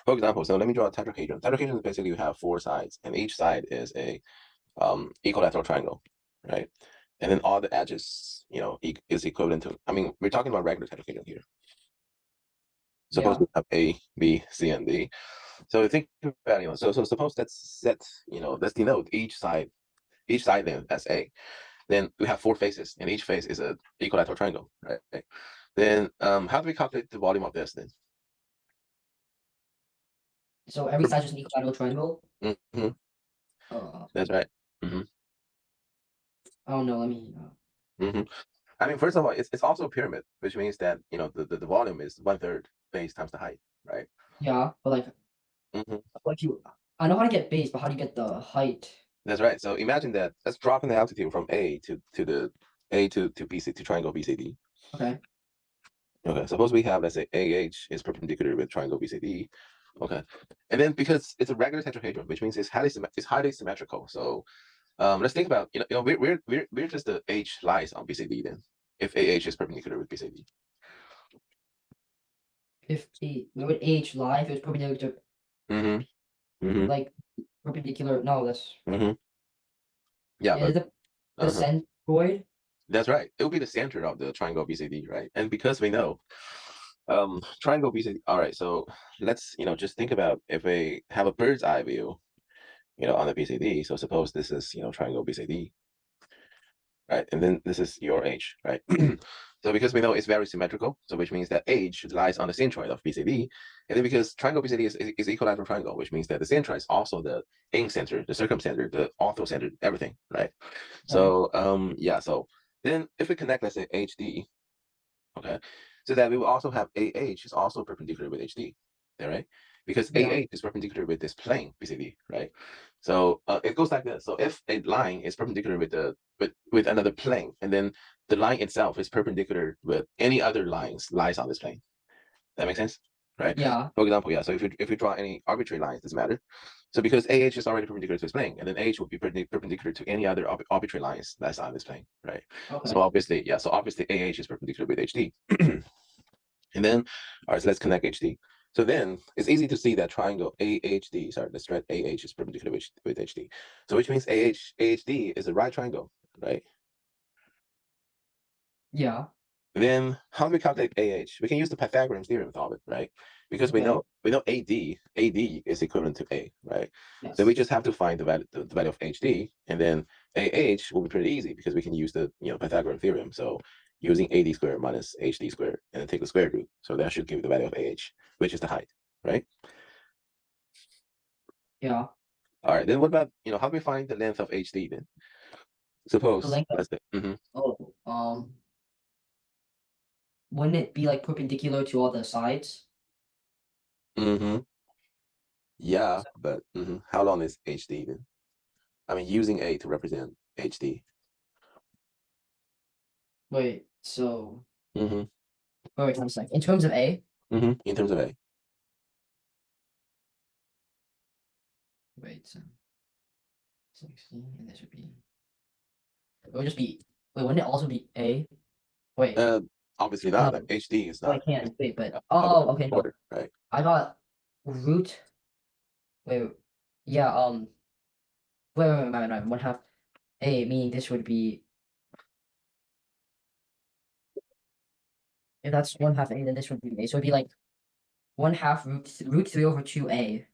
For example, so let me draw a tetrahedron. Tetrahedron is basically you have four sides, and each side is a equilateral triangle, right? And then all the edges, is equivalent to. I mean, we're talking about regular tetrahedron here. Suppose Yeah. we have A, B, C, and D. So think about so suppose let's set let's denote each side then as A. Then we have four faces, and each face is an equilateral triangle, right? Then how do we calculate the volume of this then? So every side is an equilateral triangle. Mm-hmm. Uh, That's right. Mm-hmm. oh no, let me. Mm-hmm. I mean, first of all, it's also a pyramid, which means that the volume is 1/3 base times the height, right? Yeah, but Mm-hmm. like you, I know how to get base, but how do you get the height? That's right. So imagine that let's drop in the altitude from A to the A to BC to triangle BCD. Okay. Okay, suppose we have, let's say, AH is perpendicular with triangle BCD. Okay, and then because it's a regular tetrahedron, which means it's highly symmetrical. So let's think about we're just the H lies on BCD then, if AH is perpendicular with BCD. If the would age live, it was perpendicular Mm-hmm. Mm-hmm. like perpendicular. No, that's Mm-hmm. Yeah, but the uh-huh. centroid. That's right. It will be the center of the triangle BCD, right? And because we know triangle BCD. All right, so let's just think about if we have a bird's eye view, on the BCD. So suppose this is triangle BCD, right? And then this is your H, right? So because we know it's very symmetrical, so which means that H lies on the centroid of BCD, and then because triangle BCD is equilateral triangle, which means that the centroid is also the incenter, the circumcenter, the orthocenter, everything, right? Okay. So yeah, so then if we connect, let's say HD, okay, so that we will also have AH is also perpendicular with HD, all right? Because Yeah. AH is perpendicular with this plane BCD, right? So it goes like this. So if a line is perpendicular with another plane, and then the line itself is perpendicular with any other lies on this plane. That makes sense, right? Yeah. For example, yeah. So if we draw any arbitrary lines, doesn't matter. So because AH is already perpendicular to this plane, and then AH will be perpendicular to any other arbitrary lines that's on this plane, right? So Okay. obviously, yeah. So obviously AH is perpendicular with HD. And then, all right, so let's connect HD. So then it's easy to see that triangle AHD, sorry, let's write AH is perpendicular with HD. So which means AHD is a right triangle, right? Yeah. Then how do we calculate AH? We can use the Pythagorean theorem of it, right? Because we Okay. know AD is equivalent to A, right? So we Yes. just have to find the value of HD, and then AH will be pretty easy because we can use the Pythagorean theorem. So using AD squared minus HD squared, and then take the square root. So that should give you the value of AH, which is the height, right? Yeah. All right. Then what about how do we find the length of HD then? The Suppose length of let's say. oh wouldn't it be like perpendicular to all the sides? Mm-hmm. Yeah, So, but how long is HD then? I mean, using A to represent HD. wait. So Mm-hmm. wait 1 second. In terms of A, Mm-hmm. In terms of A. wait. So 16, and this would be. It would just be. Wait, wouldn't it also be A? Wait. Uh, Obviously Oh no. not. Like HD is Oh, I not can't. Wait, but of oh, okay, no. order, right? I got root. Wait, yeah. Wait. 1/2 A, meaning this would be if that's 1/2 A, then this would be A. So it'd be like 1/2 root 3/2A.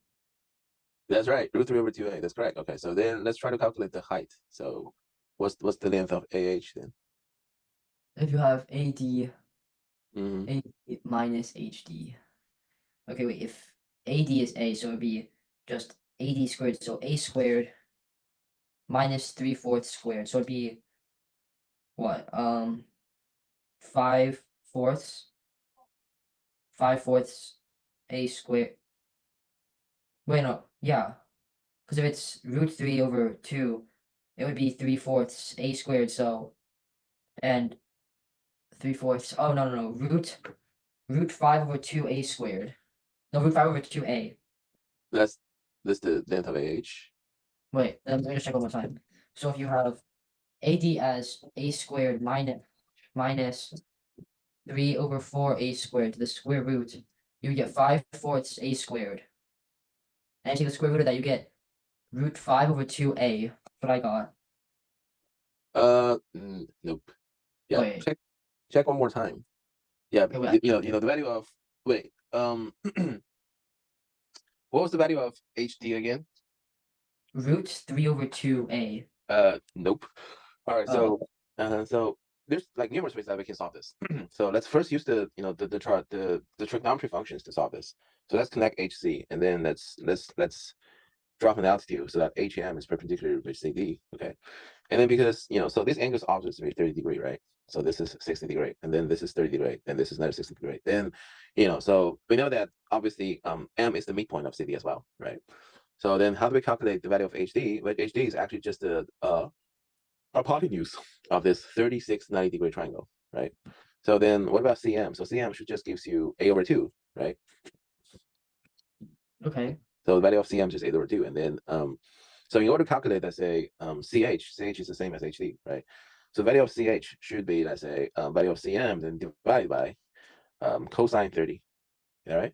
That's right. Root 3 over 2A. That's correct. Okay, so then let's try to calculate the height. So what's the length of AH then? If you have AD, Mm-hmm. A minus HD. Okay, wait. If AD is A, so it'd be just AD squared. So A squared minus 3/4 squared. So it'd be what? 5/4. 5/4 A squared. Wait, no. Yeah. Because if it's root 3/2, it would be 3/4 A squared. So, and 3/4. Oh, no. Root 5/2 A squared. No, root 5/2 A. That's the length of AH. Wait, let me just check one more time. So if you have AD as A squared minus 3/4 A squared to the square root you get 5/4 a squared. And take the square root of that, you get root 5 over 2a. That's what I got. Nope. Yeah, Wait. check one more time. Yeah, Okay, wait. you know the value of wait. What was the value of HD again? Root 3 over 2a. Nope. All right, Oh, so there's like numerous ways that we can solve this. So let's first use the the trigonometry functions to solve this. So let's connect HC, and then let's drop an altitude so that HM is perpendicular to CD. Okay, and then because so this angle is opposite to be 30 degree, right? So this is 60 degree, and then this is 30 degree, and this is another 60 degree. Then so we know that obviously M is the midpoint of CD as well, right? So then how do we calculate the value of HD? Well, HD is actually just a hypotenuse of this 36 90-degree triangle, right? So then what about CM? So CM should just gives you A over 2, right? okay. So the value of CM is just A over 2. And then so in order to calculate, let's say CH is the same as HD, right? So value of CH should be, let's say, value of CM then divided by cosine 30. All right?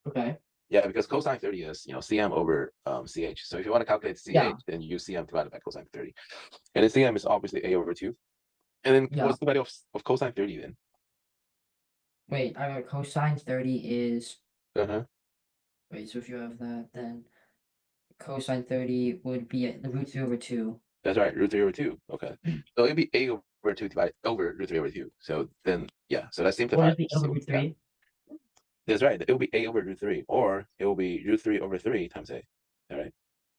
Okay. Yeah, because cosine 30 is CM over CH. So if you want to calculate CH, Yeah. then you use CM divided by cosine 30. And then CM is obviously A over 2. And then Yeah. what's the value of cosine 30 then? Wait, I got cosine 30 is. Uh-huh. Wait, so if you have that, then cosine 30 would be the root 3 over 2. That's right, root 3 over 2. Okay. So it'd be A over 2 divided over root 3 over 2. So then, yeah, so that What simplifies. is the over So, root yeah, 3? that's right. It will be A over root 3, or it will be root 3 over 3 times A. All right.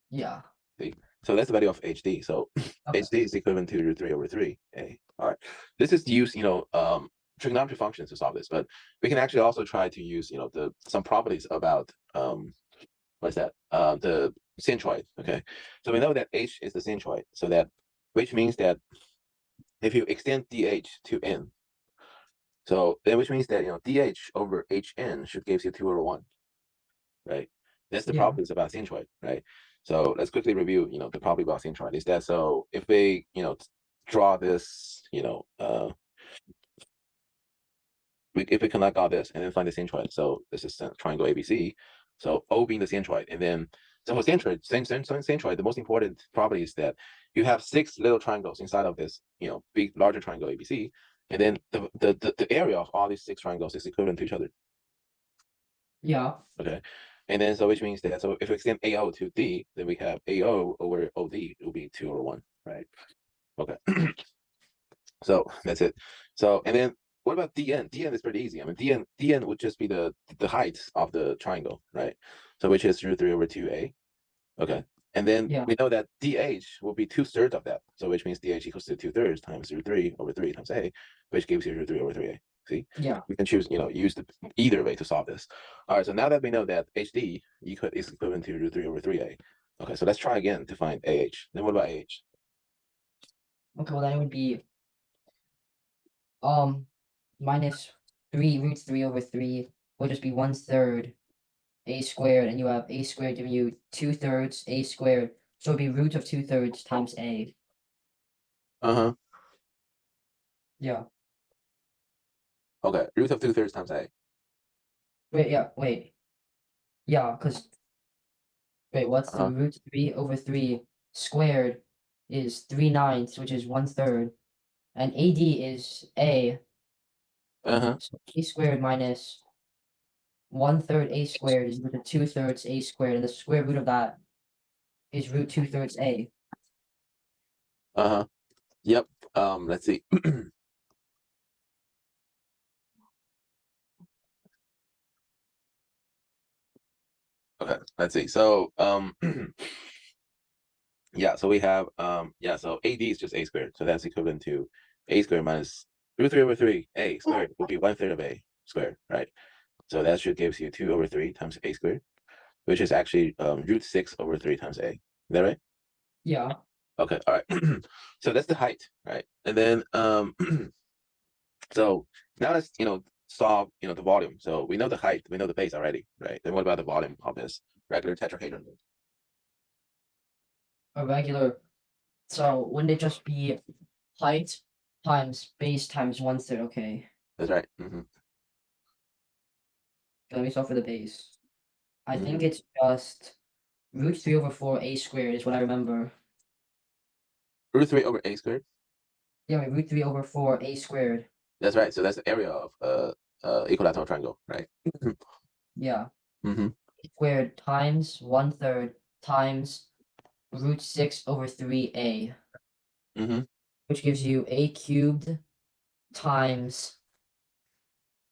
Yeah. See? So that's the value of HD. So Okay. HD is equivalent to root 3 over 3 A. All right. This is to use, trigonometry functions to solve this, but we can actually also try to use, some properties about what's that? The centroid. Okay. So we know that H is the centroid, so that which means that if you extend DH to N, so then which means that DH over HN should give you 2 over 1, right? That's the Yeah. properties about centroid, right? So let's quickly review, the property about centroid. Is that so if we, draw this, if we connect all this and then find the centroid, so this is triangle ABC. So O being the centroid, and then so for centroid, the most important property is that you have 6 little triangles inside of this, big larger triangle ABC, and then the area of all these 6 triangles is equivalent to each other. Yeah. Okay, and then so which means that so if we extend AO to D, then we have AO over OD will be 2 over 1, right? Okay. So that's it. So and then what about DN? DN is pretty easy. I mean, DN would just be the height of the triangle, right? So which is root 3 over 2A. Okay. And then Yeah. we know that DH will be 2/3 of that. So which means DH equals to 2/3 times root 3 over 3 times A, which gives you root 3 over 3A. See? Yeah. We can choose, use either way to solve this. All right. So now that we know that HD is equivalent to root 3 over 3A. Okay. So let's try again to find AH. Then what about AH? Okay, well then it would be minus 3 root 3 over 3 would just be 1/3 a squared, and you have a squared giving you 2/3 a squared. So it'd be root of 2/3 times a. Uh-huh. Yeah. Okay. Root of 2/3 times A. Wait, yeah, wait. Yeah, because wait, what's the Uh-huh. root 3 over 3 squared is 3/9, which is 1/3. And AD is a, Uh-huh. so a squared minus 1/3 a squared is root of 2/3 a squared, and the square root of that is root 2/3 a. Uh-huh. Yep. Let's see. Okay, let's see. So yeah, so we have so AD is just A squared. So that's equivalent to A squared minus root 3 over 3 A squared would be 1/3 of A squared, right? So that should gives you 2 over 3 times A squared, which is actually root 6 over 3 times A. Is that right? Yeah. Okay, all right. So that's the height, right? And then so now let's solve the volume. So we know the height, we know the base already, right? Then what about the volume of this regular tetrahedron? A regular. So wouldn't it just be height times base times 1/3? Okay. That's right. Let me solve for the base. I think it's just root 3 over 4 a squared is what I remember. Root 3 over a squared. Yeah, wait, root 3 over 4 a squared. That's right. So that's the area of equilateral triangle, right? Yeah. Mm-hmm. Squared times 1/3 times root 6 over 3a, Mm-hmm. which gives you a cubed times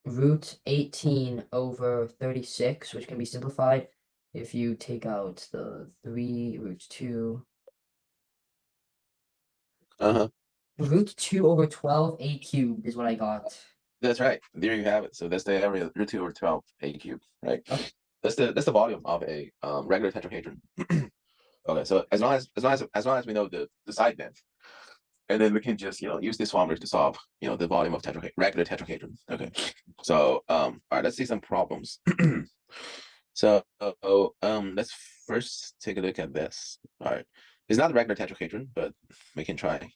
root 18 over 36, which can be simplified if you take out the 3 root 2. Uh-huh. Root 2 over 12 a cubed is what I got. That's right. There you have it. So that's the area root 2 over 12 a cubed, right? Okay. That's the volume of a regular tetrahedron. Okay, so as long as we know the side length, and then we can just use this formula to solve the volume of regular tetrahedron. Okay, so all right, let's see some problems. So let's first take a look at this. All right, it's not a regular tetrahedron, but we can try.